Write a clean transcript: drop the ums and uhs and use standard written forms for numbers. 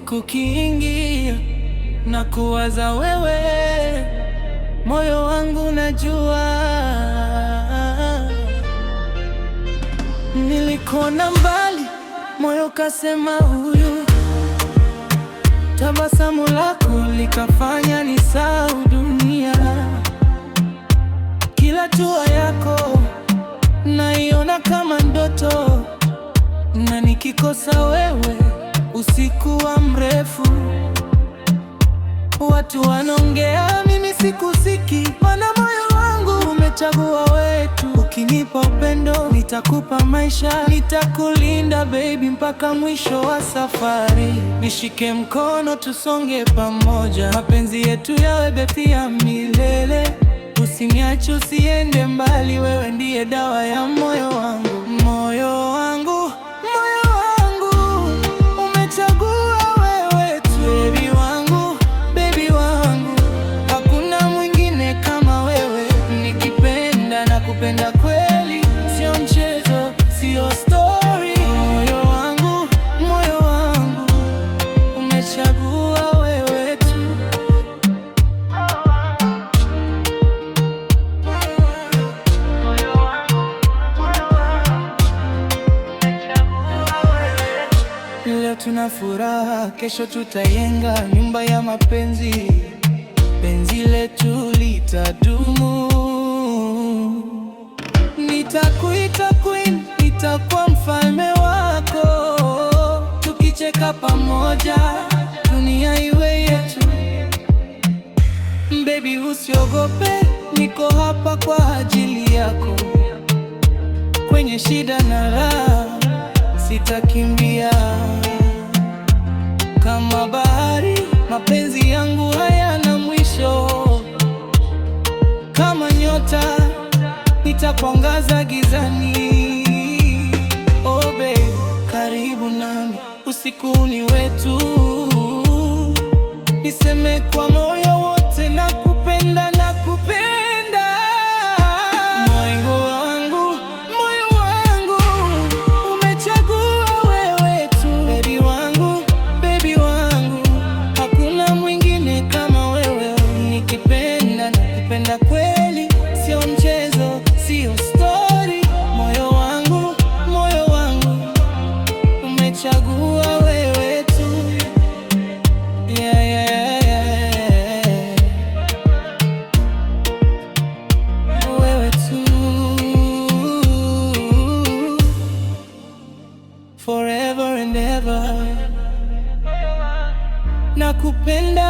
usiku kiingia na kuwaza wewe, moyo wangu najua. Nilikuona mbali, moyo kasema huyu. Tabasamu lako likafanya nisahau dunia. Kila hatua yako naiona kama ndoto, na nikikosa wewe usiku wa mrefu. Watu wanaongea, mimi sikusiki, maana moyo wangu umechagua wetu. Ukinipa upendo nitakupa maisha, nitakulinda baby mpaka mwisho wa safari. Nishike mkono tusonge pamoja, mapenzi yetu yawe beti ya milele. Usiniache, usiende mbali, wewe ndiye dawa ya moyo wangu. Moyo wangu, moyo wangu, umechagua wewe tu. Baby wangu, baby wangu, hakuna mwingine kama wewe. Nikipenda na kupenda kweli, sio mchezo, sio story. Moyo wangu, moyo wangu, umechagua wewe tu. Leo tuna furaha, kesho tutajenga nyumba ya mapenzi. Penzi letu litadumu. Nitakuita queen, nitakuwa mfalme wako. Tukicheka pamoja, dunia iwe yetu. Baby usiogope, niko hapa kwa ajili yako. Kwenye shida na raha sitakimbia. Kama bahari, mapenzi yangu hayana mwisho. Kama nyota, nitakuangaza gizani. Oh babe, karibu nami, usiku ni wetu. Niseme kwa moyo wote, nakupenda, nakupenda. Moyo wangu, moyo wangu, umechagua wewe tu. Baby wangu, baby wangu, hakuna mwingine kama wewe. Nikipenda, nakupenda kweli, sio mchezo, sio story. Moyo wangu, moyo wangu, umechagua wewe tu. Yeah, yeah, yeah. Wewe tu. Forever and ever. Nakupenda.